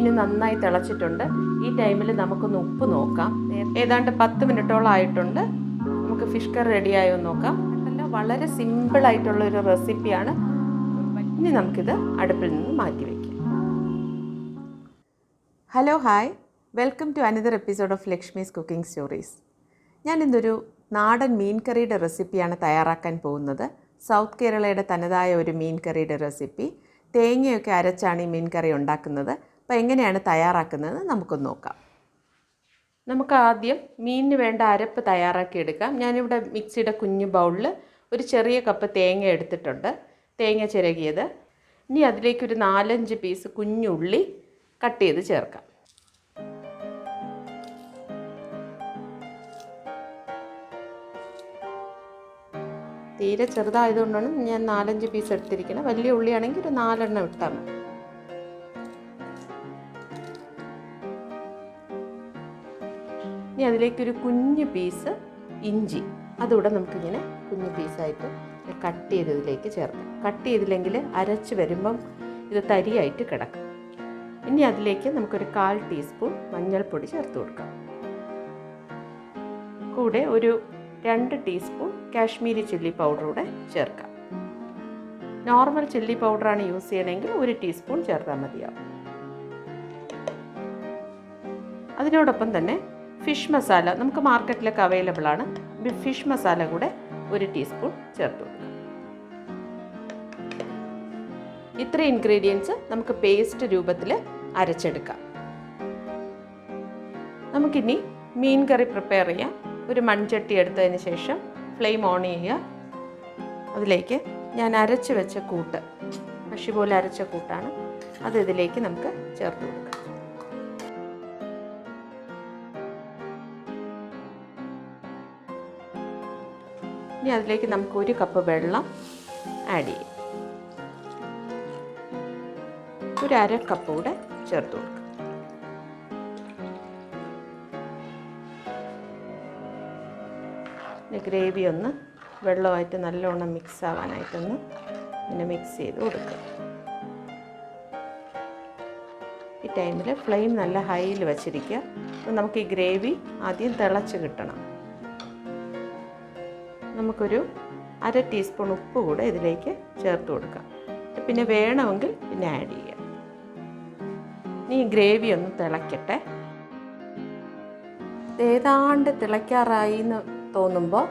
മീൻ നന്നായി തിളച്ചിട്ടുണ്ട്. ഈ ടൈമിൽ നമുക്കൊന്ന് ഉപ്പ് നോക്കാം. ഏതാണ്ട് 10 മിനിറ്റോളം ആയിട്ടുണ്ട്. നമുക്ക് ഫിഷ് കറി റെഡിയായോ നോക്കാം. വളരെ സിമ്പിളായിട്ടുള്ളൊരു റെസിപ്പിയാണ്. ഇനി നമുക്കിത് അടുപ്പിൽ നിന്ന് മാറ്റി വയ്ക്കാം. Hello hi, welcome to another episode of Lakshmi's cooking stories. ഞാൻ ഇന്നൊരു നാടൻ മീൻ കറിയുടെ റെസിപ്പിയാണ് തയ്യാറാക്കാൻ പോകുന്നത്. സൗത്ത് കേരളയുടെ തനതായ ഒരു മീൻ കറിയുടെ റെസിപ്പി. തേങ്ങയൊക്കെ അരച്ചാണ് ഈ മീൻ കറി ഉണ്ടാക്കുന്നത്. അപ്പോൾ എങ്ങനെയാണ് തയ്യാറാക്കുന്നത് നമുക്കൊന്ന് നോക്കാം. നമുക്ക് ആദ്യം മീനിന് വേണ്ട അരപ്പ് തയ്യാറാക്കിയെടുക്കാം. ഞാനിവിടെ മിക്സിയുടെ കുഞ്ഞു ബൗളിൽ ഒരു ചെറിയ കപ്പ് തേങ്ങ എടുത്തിട്ടുണ്ട്, തേങ്ങ ചിരകിയത്. ഇനി അതിലേക്കൊരു 4-5 പീസ് കുഞ്ഞുള്ളി കട്ട് ചെയ്ത് ചേർക്കാം. തീരെ ചെറുതായതുകൊണ്ടാണ് ഞാൻ 4-5 പീസ് എടുത്തിരിക്കുന്നത്. വലിയ ഉള്ളിയാണെങ്കിൽ ഒരു 4 എണ്ണം ഇട്ടാൽ മതി. ഇനി അതിലേക്കൊരു കുഞ്ഞു പീസ് ഇഞ്ചി, അതുകൂടെ നമുക്കിങ്ങനെ കുഞ്ഞു പീസായിട്ട് കട്ട് ചെയ്തതിലേക്ക് ചേർക്കാം. കട്ട് ചെയ്തില്ലെങ്കിൽ അരച്ച് വരുമ്പം ഇത് തരിയായിട്ട് കിടക്കും. ഇനി അതിലേക്ക് നമുക്കൊരു 1/4 ടീസ്പൂൺ മഞ്ഞൾപ്പൊടി ചേർത്ത് കൊടുക്കാം. കൂടെ ഒരു 2 ടീസ്പൂൺ കാശ്മീരി ചില്ലി പൗഡർ കൂടെ ചേർക്കാം. നോർമൽ ചില്ലി പൗഡറാണ് യൂസ് ചെയ്യണമെങ്കിൽ 1 ടീസ്പൂൺ ചേർത്താൽ മതിയാവും. അതിനോടൊപ്പം തന്നെ ഫിഷ് മസാല നമുക്ക് മാർക്കറ്റിലൊക്കെ അവൈലബിൾ ആണ്. ഫിഷ് മസാല കൂടെ 1 ടീസ്പൂൺ ചേർത്ത് കൊടുക്കാം. ഇത്ര ഇൻഗ്രീഡിയൻസ് നമുക്ക് പേസ്റ്റ് രൂപത്തിൽ അരച്ചെടുക്കാം. നമുക്കിനി മീൻ കറി പ്രിപ്പയർ ചെയ്യാം. ഒരു മൺചട്ടി എടുത്തതിന് ശേഷം ഫ്ലെയിം ഓൺ ചെയ്യുക. അതിലേക്ക് ഞാൻ അരച്ച് വെച്ച കൂട്ട്, മഷി പോലെ അരച്ച കൂട്ടാണ്, അത് ഇതിലേക്ക് നമുക്ക് ചേർത്ത് കൊടുക്കാം. ഇനി അതിലേക്ക് നമുക്ക് 1 കപ്പ് വെള്ളം ആഡ് ചെയ്യാം. ഒരു 1/2 കപ്പ് കൂടെ ചേർത്ത് കൊടുക്കാം. ഗ്രേവി ഒന്ന് വെള്ളമായിട്ട് നല്ലോണം മിക്സ് ആവാനായിട്ടൊന്ന് ഇങ്ങനെ മിക്സ് ചെയ്ത് കൊടുക്കുക. ഈ ടൈമിൽ ഫ്ലെയിം നല്ല ഹൈയിൽ വച്ചിരിക്കുക. നമുക്ക് ഈ ഗ്രേവി ആദ്യം തിളച്ച് കിട്ടണം. നമുക്കൊരു 1/2 ടീസ്പൂൺ ഉപ്പ് കൂടെ ഇതിലേക്ക് ചേർത്ത് കൊടുക്കാം. പിന്നെ വേണമെങ്കിൽ പിന്നെ ആഡ് ചെയ്യാം. ഇനി ഈ ഗ്രേവി ഒന്ന് തിളയ്ക്കട്ടെ. ഏതാണ്ട് തിളയ്ക്കാറായി എന്ന് തോന്നുമ്പോൾ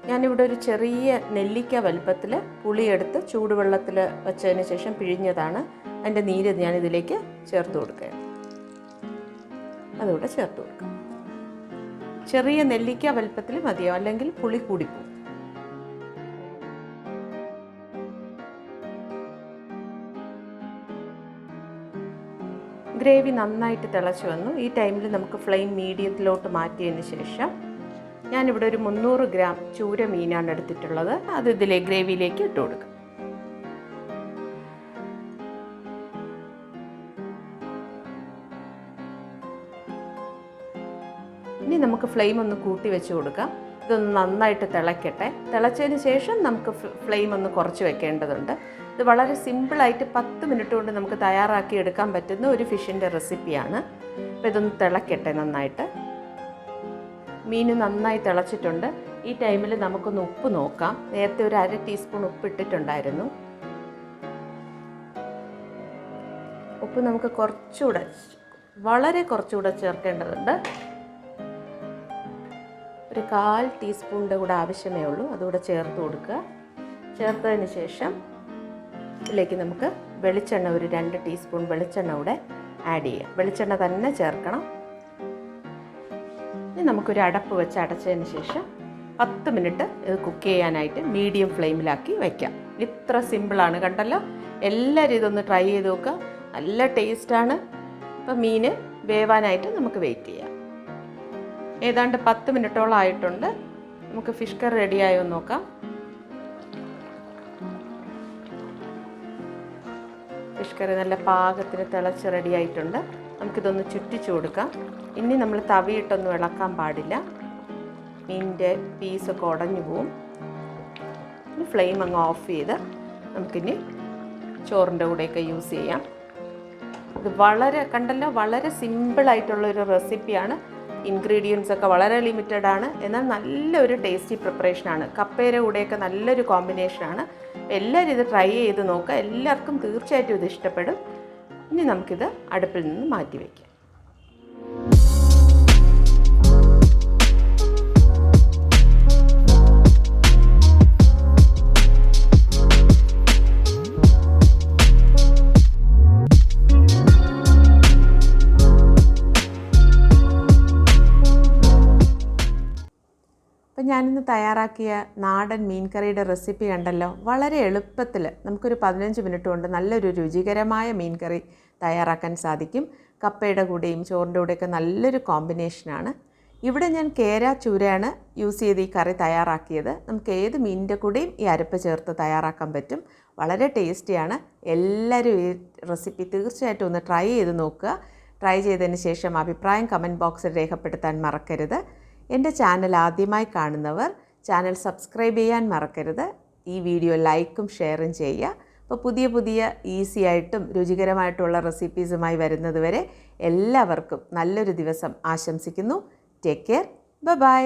ഞാനിവിടെ ഒരു ചെറിയ നെല്ലിക്ക വലുപ്പത്തിൽ പുളിയെടുത്ത് ചൂടുവെള്ളത്തിൽ വെച്ചതിന് ശേഷം പിഴിഞ്ഞതാണ്. അതിൻ്റെ നീര് ഞാനിതിലേക്ക് ചേർത്ത് കൊടുക്കുകയാണ്. അതുകൂടെ ചേർത്ത് കൊടുക്കാം. ചെറിയ നെല്ലിക്ക വലുപ്പത്തിൽ മതിയോ, അല്ലെങ്കിൽ പുളി കൂടിപ്പോകും. ഗ്രേവി നന്നായിട്ട് തിളച്ച് വന്നു. ഈ ടൈമിൽ നമുക്ക് ഫ്ലെയിം മീഡിയത്തിലോട്ട് മാറ്റിയതിന് ശേഷം ഞാനിവിടെ ഒരു 300 ഗ്രാം ചൂര മീനാണ് എടുത്തിട്ടുള്ളത്. അത് ഇതിലെ ഗ്രേവിയിലേക്ക് ഇട്ട് കൊടുക്കാം. ഇനി നമുക്ക് ഫ്ലെയിം ഒന്ന് കൂട്ടി വെച്ച് കൊടുക്കാം. ഇതൊന്ന് നന്നായിട്ട് തിളയ്ക്കട്ടെ. തിളച്ചതിന് ശേഷം നമുക്ക് ഫ്ലെയിം ഒന്ന് കുറച്ച് വെക്കേണ്ടതുണ്ട്. ഇത് വളരെ സിമ്പിളായിട്ട് 10 മിനിറ്റ് കൊണ്ട് നമുക്ക് തയ്യാറാക്കി എടുക്കാൻ പറ്റുന്ന ഒരു ഫിഷിൻ്റെ റെസിപ്പിയാണ്. അപ്പോൾ ഇതൊന്ന് തിളയ്ക്കട്ടെ നന്നായിട്ട്. മീൻ നന്നായി തിളച്ചിട്ടുണ്ട്. ഈ ടൈമിൽ നമുക്കൊന്ന് ഉപ്പ് നോക്കാം. നേരത്തെ ഒരു 1/2 ടീസ്പൂൺ ഉപ്പ് ഇട്ടിട്ടുണ്ടായിരുന്നു. ഉപ്പ് നമുക്ക് കുറച്ചുകൂടെ, വളരെ കുറച്ചുകൂടെ ചേർക്കേണ്ടതുണ്ട്. ഒരു 1/4 ടീസ്പൂണിൻ്റെ കൂടെ ആവശ്യമേ ഉള്ളൂ. അതുകൂടെ ചേർത്ത് കൊടുക്കുക. ചേർത്തതിന് ശേഷം ഇതിലേക്ക് നമുക്ക് വെളിച്ചെണ്ണ, ഒരു 2 ടീസ്പൂൺ വെളിച്ചെണ്ണ കൂടെ ആഡ് ചെയ്യാം. വെളിച്ചെണ്ണ തന്നെ ചേർക്കണം. ഇനി നമുക്കൊരു അടപ്പ് വെച്ച് അടച്ചതിന് ശേഷം 10 മിനിറ്റ് ഇത് കുക്ക് ചെയ്യാനായിട്ട് മീഡിയം ഫ്ലെയിമിലാക്കി വയ്ക്കാം. ഇത്ര സിമ്പിളാണ്, കണ്ടല്ലോ. എല്ലാവരും ഇതൊന്ന് ട്രൈ ചെയ്ത് നോക്കുക. നല്ല ടേസ്റ്റാണ്. അപ്പോൾ മീൻ വേവാനായിട്ട് നമുക്ക് വെയിറ്റ് ചെയ്യാം. ഏതാണ്ട് 10 മിനിറ്റോളം ആയിട്ടുണ്ട്. നമുക്ക് ഫിഷ് കറി റെഡിയായോ നോക്കാം. ഫിഷ് കറി നല്ല പാകത്തിന് തിളച്ച് റെഡിയായിട്ടുണ്ട്. നമുക്കിതൊന്ന് ചുറ്റിച്ചു കൊടുക്കാം. ഇനി നമ്മൾ തവിയിട്ടൊന്നും ഇളക്കാൻ പാടില്ല, മീനിൻ്റെ പീസൊക്കെ ഉടഞ്ഞു പോവും. ഇനി ഫ്ലെയിം അങ്ങ് ഓഫ് ചെയ്ത് നമുക്കിനി ചോറിൻ്റെ കൂടെയൊക്കെ യൂസ് ചെയ്യാം. ഇത് വളരെ കണ്ടല്ലോ, വളരെ സിമ്പിളായിട്ടുള്ളൊരു റെസിപ്പിയാണ്. ഇൻഗ്രീഡിയൻസ് ഒക്കെ വളരെ ലിമിറ്റഡ് ആണ്, എന്നാൽ നല്ലൊരു ടേസ്റ്റി പ്രിപ്പറേഷനാണ്. കപ്പയുടെ കൂടെയൊക്കെ നല്ലൊരു കോമ്പിനേഷനാണ്. എല്ലാവരും ഇത് ട്രൈ ചെയ്ത് നോക്കുക. എല്ലാവർക്കും തീർച്ചയായിട്ടും ഇത് ഇഷ്ടപ്പെടും. ഇനി നമുക്കിത് അടുപ്പിൽ നിന്ന് മാറ്റി വയ്ക്കാം. അപ്പോൾ ഞാനിന്ന് തയ്യാറാക്കിയ നാടൻ മീൻ കറിയുടെ റെസിപ്പി കണ്ടല്ലോ. വളരെ എളുപ്പത്തിൽ നമുക്കൊരു 15 മിനിറ്റ് കൊണ്ട് നല്ലൊരു രുചികരമായ മീൻ കറി തയ്യാറാക്കാൻ സാധിക്കും. കപ്പയുടെ കൂടെയും ചോറിൻ്റെ കൂടെയൊക്കെ നല്ലൊരു കോമ്പിനേഷനാണ്. ഇവിടെ ഞാൻ കേര ചൂരയാണ് യൂസ് ചെയ്ത് ഈ കറി തയ്യാറാക്കിയത്. നമുക്ക് ഏത് മീനിൻ്റെ കൂടെയും ഈ അരപ്പ് ചേർത്ത് തയ്യാറാക്കാൻ പറ്റും. വളരെ ടേസ്റ്റിയാണ്. എല്ലാവരും ഈ റെസിപ്പി തീർച്ചയായിട്ടും ഒന്ന് ട്രൈ ചെയ്ത് നോക്കുക. ട്രൈ ചെയ്തതിന് ശേഷം അഭിപ്രായം കമൻറ്റ് ബോക്സിൽ രേഖപ്പെടുത്താൻ മറക്കരുത്. എൻ്റെ ചാനൽ ആദ്യമായി കാണുന്നവർ ചാനൽ സബ്സ്ക്രൈബ് ചെയ്യാൻ മറക്കരുത്. ഈ വീഡിയോ ലൈക്കും ഷെയറും ചെയ്യുക. അപ്പോൾ പുതിയ ഈസി ആയിട്ടും രുചികരമായിട്ടുള്ള റെസിപ്പീസുമായി വരുന്നത് വരെ എല്ലാവർക്കും നല്ലൊരു ദിവസം ആശംസിക്കുന്നു. Take care. ബൈ.